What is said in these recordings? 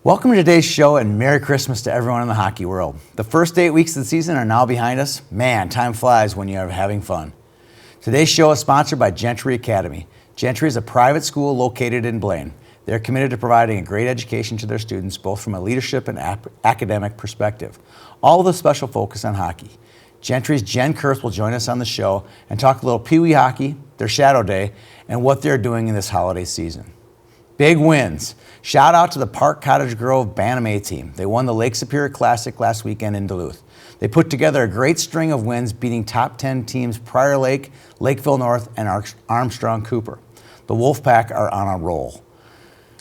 Welcome to today's show and Merry Christmas to everyone in the hockey world. The first 8 weeks of the season are now behind us. Man, time flies when you are having fun. Today's show is sponsored by Gentry Academy. Gentry is a private school located in Blaine. They're committed to providing a great education to their students, both from a leadership and academic perspective, all with a special focus on hockey. Gentry's Jen Kurth will join us on the show and talk a little Pee Wee hockey, their shadow day, and what they're doing in this holiday season. Big wins. Shout out to the Park Cottage Grove Bantam A team. They won the Lake Superior Classic last weekend in Duluth. They put together a great string of wins, beating top 10 teams Prior Lake, Lakeville North, and Armstrong Cooper. The Wolfpack are on a roll.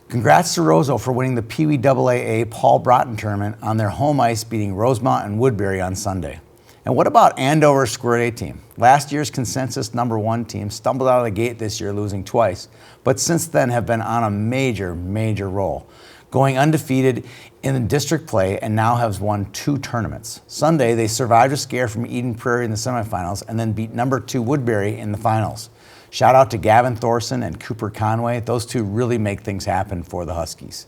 Congrats to Roseau for winning the Pee Wee AA Paul Broughton tournament on their home ice, beating Rosemont and Woodbury on Sunday. And what about Andover's Square A team? Last year's consensus #1 team stumbled out of the gate this year, losing twice, but since then have been on a major roll, going undefeated in the district play and now has won 2 tournaments. Sunday, they survived a scare from Eden Prairie in the semifinals and then beat #2 Woodbury in the finals. Shout out to Gavin Thorson and Cooper Conway. Those two really make things happen for the Huskies.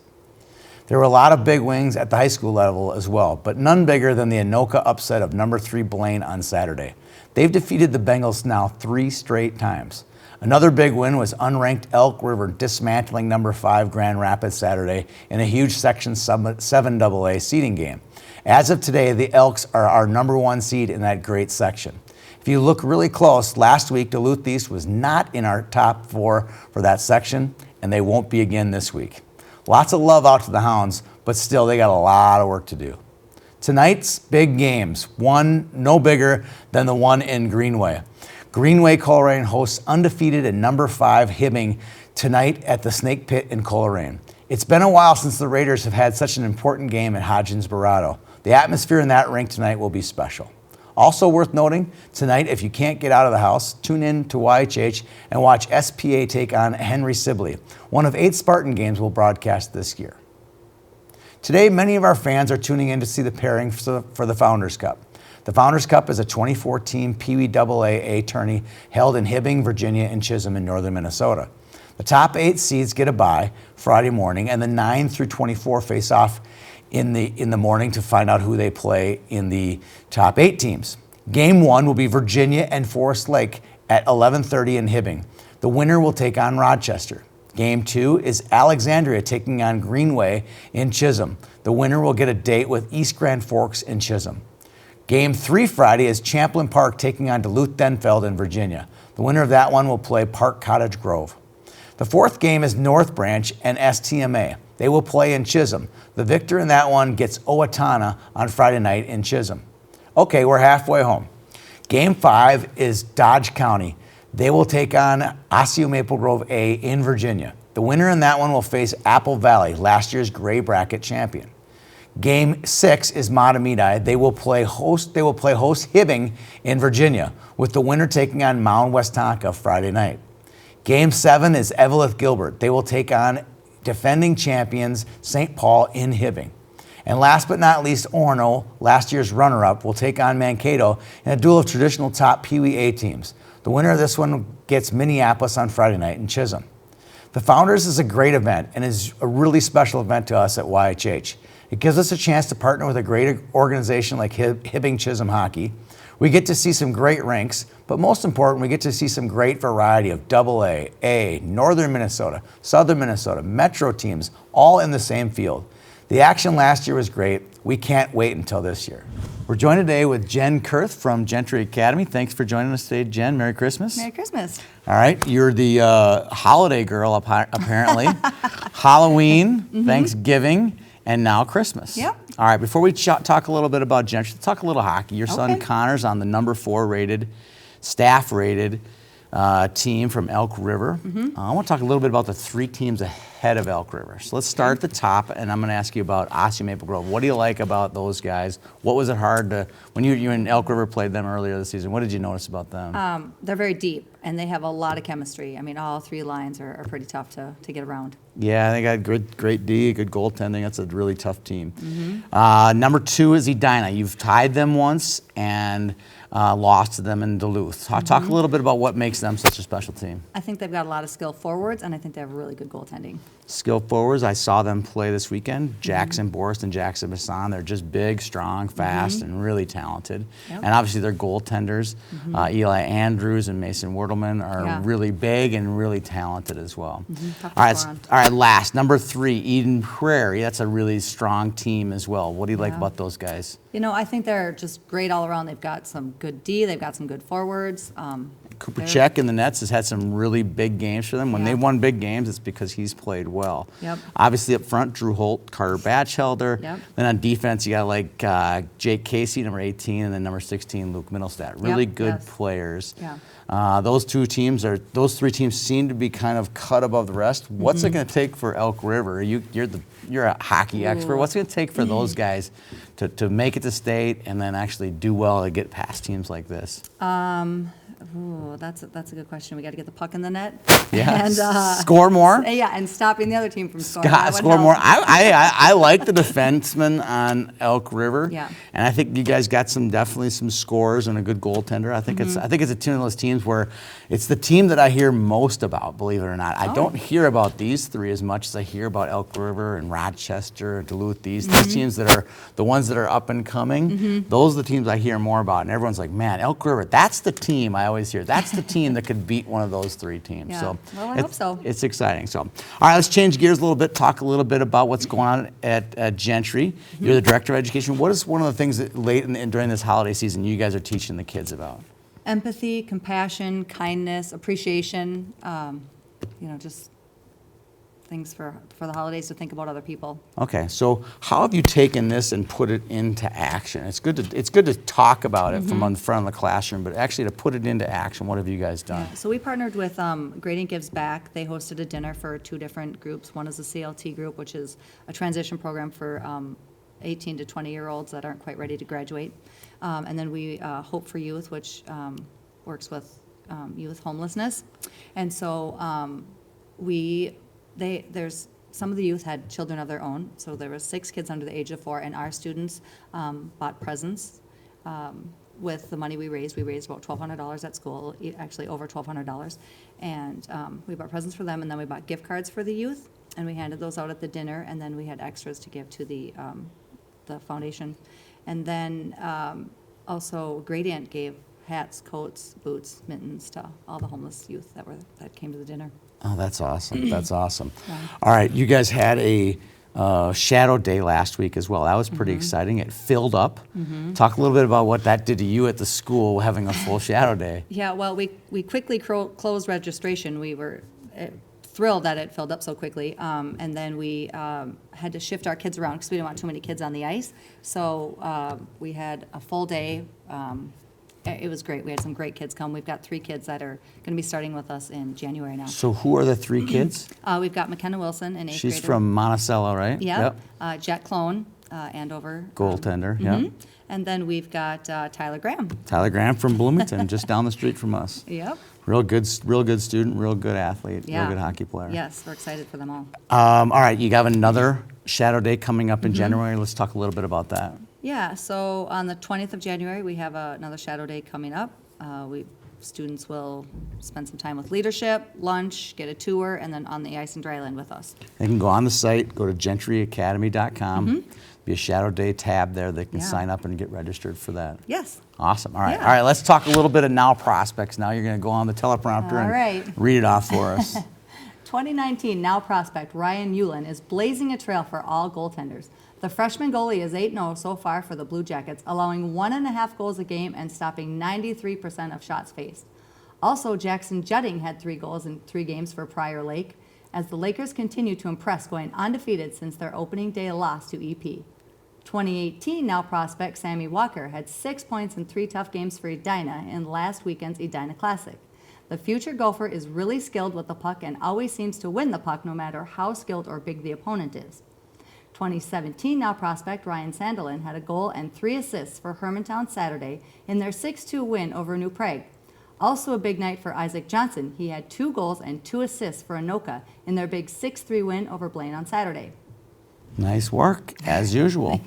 There were a lot of big wins at the high school level as well, but none bigger than the Anoka upset of #3 Blaine on Saturday. They've defeated the Bengals now 3 straight times. Another big win was unranked Elk River dismantling #5 Grand Rapids Saturday in a huge Section 7 AA seeding game. As of today, the Elks are our #1 seed in that great section. If you look really close, last week Duluth East was not in our top 4 for that section, and they won't be again this week. Lots of love out to the Hounds, but still they got a lot of work to do. Tonight's big games, one no bigger than the one in Greenway. Greenway Coleraine hosts undefeated and #5 Hibbing tonight at the Snake Pit in Coleraine. It's been a while since the Raiders have had such an important game at Hodgins-Barado. The atmosphere in that rink tonight will be special. Also worth noting, tonight, if you can't get out of the house, tune in to YHH and watch SPA take on Henry Sibley. One of 8 Spartan games we'll broadcast this year. Today, many of our fans are tuning in to see the pairing for the Founders Cup. The Founders Cup is a 24-team Pee Wee AA tourney held in Hibbing, Virginia, and Chisholm in northern Minnesota. The top 8 seeds get a bye Friday morning, and the 9 through 24 face off in the morning to find out who they play in the top 8 teams. Game 1 will be Virginia and Forest Lake at 11:30 in Hibbing. The winner will take on Rochester. Game 2 is Alexandria taking on Greenway in Chisholm. The winner will get a date with East Grand Forks in Chisholm. Game 3 Friday is Champlin Park taking on Duluth-Denfeld in Virginia. The winner of that one will play Park Cottage Grove. The 4th game is North Branch and STMA. They will play in Chisholm. The victor in that one gets Owatonna on Friday night in Chisholm. Okay, we're halfway home. Game 5 is Dodge County. They will take on Osseo Maple Grove A in Virginia. The winner in that one will face Apple Valley, last year's gray bracket champion. Game 6 is Matamidi. They will play host Hibbing in Virginia, with the winner taking on Mound West Tonka Friday night. Game 7 is Eveleth Gilbert. They will take on defending champions St. Paul in Hibbing. And last but not least, Orono, last year's runner-up, will take on Mankato in a duel of traditional top Pee Wee A teams. The winner of this one gets Minneapolis on Friday night in Chisholm. The Founders is a great event and is a really special event to us at YHH. It gives us a chance to partner with a great organization like Hibbing Chisholm Hockey. We get to see some great rinks, but most important, we get to see some great variety of AA, A, Northern Minnesota, Southern Minnesota, Metro teams, all in the same field. The action last year was great. We can't wait until this year. We're joined today with Jen Kurth from Gentry Academy. Thanks for joining us today, Jen. Merry Christmas. Merry Christmas. All right, you're the holiday girl apparently. Halloween, Thanksgiving, and now Christmas. Yep. All right, before we talk a little bit about Gentry, let's talk a little hockey. Your son Okay. Connor's on the #4 rated, staff rated team from Elk River. I want to talk a little bit about the 3 teams ahead of Elk River. So let's start at the top, and I'm going to ask you about Osseo Maple Grove. What do you like about those guys? What was it hard to, when you and Elk River played them earlier this season, what did you notice about them? They're very deep, and they have a lot of chemistry. I mean, all 3 lines are pretty tough to get around. Yeah, they got great D, good goaltending. That's a really tough team. #2 is Edina. You've tied them once and lost to them in Duluth. Talk a little bit about what makes them such a special team. I think they've got a lot of skilled forwards, and I think they have really good goaltending. Skill forwards, I saw them play this weekend. Jackson Borst and Jackson Bassan. They're just big, strong, fast, and really talented. Yep. And obviously their goaltenders, Eli Andrews and Mason Wurtelman, are really big and really talented as well. Tough to All right, score on. all right. Last, number 3, Eden Prairie. That's a really strong team as well. What do you like about those guys? You know, I think they're just great all around. They've got some good D. They've got some good forwards. Cooper Check in the nets has had some really big games for them. When they won big games, it's because he's played well. Yep. Obviously up front, Drew Holt, Carter Batchelder. Yep. Then on defense, you got like Jake Casey, number 18, and then number 16, Luke Middlestat. Really good players. Yeah. Those three teams seem to be kind of cut above the rest. What's it going to take for Elk River? You're a hockey expert. What's it going to take for those guys to make it to state and then actually do well to get past teams like this? Ooh, that's a good question. We got to get the puck in the net. Yeah. And, score more. Yeah, and stopping the other team from scoring. Score more. I like the defenseman on Elk River. Yeah. And I think you guys got definitely some scores and a good goaltender. I think it's a team of those teams where it's the team that I hear most about, believe it or not. I don't hear about these three as much as I hear about Elk River and Rochester, Duluth. These teams that are the ones that are up and coming. Those are the teams I hear more about. And everyone's like, man, Elk River, that's the team I always hear. That's the team that could beat one of those 3 teams. Yeah. So Well, I hope so. It's exciting. So, all right, let's change gears a little bit, talk a little bit about what's going on at Gentry. You're the Director of Education. What is one of the things that during this holiday season you guys are teaching the kids about? Empathy, compassion, kindness, appreciation, just things for the holidays to think about other people. Okay, so how have you taken this and put it into action? It's good to talk about it from in front of the classroom, but actually to put it into action, what have you guys done? So we partnered with Gradient Gives Back. They hosted a dinner for 2 different groups. One is a CLT group, which is a transition program for 18 to 20-year-olds that aren't quite ready to graduate. And then we Hope for Youth, which works with youth homelessness. And so there's some of the youth had children of their own. So there were 6 kids under the age of 4, and our students bought presents. With the money we raised about $1,200 at school, actually over $1,200. And we bought presents for them, and then we bought gift cards for the youth, and we handed those out at the dinner, and then we had extras to give to the foundation. And then also Gradient gave hats, coats, boots, mittens to all the homeless youth that came to the dinner. Oh, that's awesome. That's awesome. All right, you guys had a Shadow Day last week as well. That was pretty exciting. It filled up. Talk a little bit about what that did to you at the school having a full Shadow Day. Yeah, well, we quickly closed registration. We were thrilled that it filled up so quickly. And then we had to shift our kids around because we didn't want too many kids on the ice. So we had a full day. It was great. We had some great kids come. We've got 3 kids that are going to be starting with us in January now. So who are the 3 kids? We've got McKenna Wilson, an 8th grader. She's from Monticello, right? Yep. Jet Clone, Andover. Goaltender, yeah. And then we've got Tyler Graham. Tyler Graham from Bloomington, just down the street from us. Yep. Real good student, real good athlete, real good hockey player. Yes, we're excited for them all. All right, you have another Shadow Day coming up in January. Let's talk a little bit about that. Yeah, so on the 20th of January, we have another Shadow Day coming up. Students will spend some time with leadership, lunch, get a tour, and then on the ice and dry land with us. They can go on the site, go to gentryacademy.com. Be a Shadow Day tab there. They can sign up and get registered for that. Yes. Awesome. All right. Yeah. All right, let's talk a little bit of now prospects. Now you're going to go on the teleprompter All right. read it off for us. 2019 Now prospect Ryan Ulen is blazing a trail for all goaltenders. The freshman goalie is 8-0 so far for the Blue Jackets, allowing 1.5 goals a game and stopping 93% of shots faced. Also, Jackson Judding had 3 goals in 3 games for Prior Lake, as the Lakers continue to impress, going undefeated since their opening day loss to EP. 2018 Now prospect Sammy Walker had 6 points in 3 tough games for Edina in last weekend's Edina Classic. The future Gopher is really skilled with the puck and always seems to win the puck no matter how skilled or big the opponent is. 2017 Now prospect Ryan Sandelin had a goal and 3 assists for Hermantown Saturday in their 6-2 win over New Prague. Also a big night for Isaac Johnson. He had 2 goals and 2 assists for Anoka in their big 6-3 win over Blaine on Saturday. Nice work, as usual.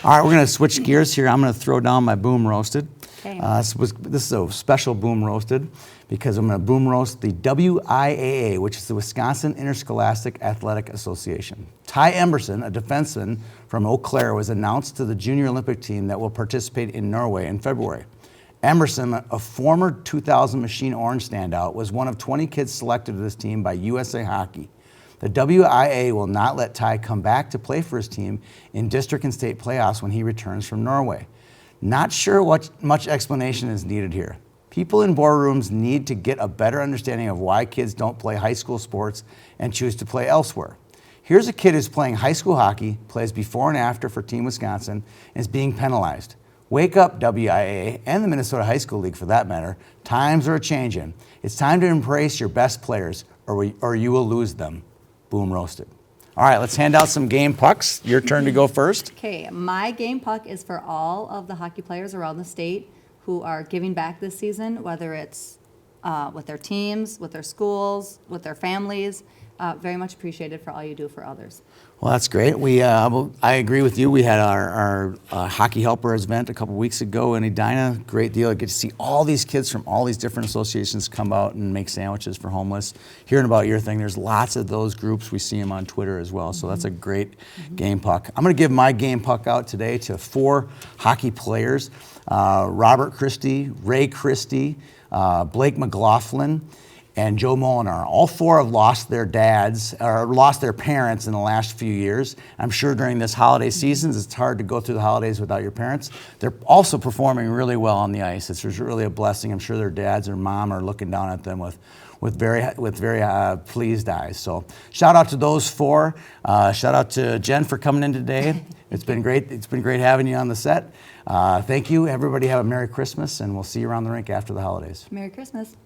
All right, we're going to switch gears here. I'm going to throw down my boom roasted. Okay. This is a special boom roasted because I'm going to boom roast the WIAA, which is the Wisconsin Interscholastic Athletic Association. Ty Emberson, a defenseman from Eau Claire, was announced to the Junior Olympic team that will participate in Norway in February. Emberson, a former 2000 Machine Orange standout, was one of 20 kids selected to this team by USA Hockey. The WIA will not let Ty come back to play for his team in district and state playoffs when he returns from Norway. Not sure what much explanation is needed here. People in boardrooms need to get a better understanding of why kids don't play high school sports and choose to play elsewhere. Here's a kid who's playing high school hockey, plays before and after for Team Wisconsin, and is being penalized. Wake up, WIA, and the Minnesota High School League for that matter. Times are a-changin'. It's time to embrace your best players or you will lose them. Boom roasted. All right, let's hand out some game pucks. Your turn to go first. Okay, my game puck is for all of the hockey players around the state who are giving back this season, whether it's with their teams, with their schools, with their families. Very much appreciated for all you do for others. Well, that's great. I agree with you. We had our Hockey Helpers event a couple weeks ago in Edina. Great deal. I get to see all these kids from all these different associations come out and make sandwiches for homeless. Hearing about your thing, there's lots of those groups. We see them on Twitter as well. So that's a great game puck. I'm going to give my game puck out today to 4 hockey players. Robert Christie, Ray Christie, Blake McLaughlin, and Joe Molinar. All 4 have lost their dads or lost their parents in the last few years. I'm sure during this holiday season, it's hard to go through the holidays without your parents. They're also performing really well on the ice. It's really a blessing. I'm sure their dads or mom are looking down at them with very pleased eyes. So shout out to those 4. Shout out to Jen for coming in today. It's been great. It's been great having you on the set. Thank you. Everybody have a Merry Christmas, and we'll see you around the rink after the holidays. Merry Christmas.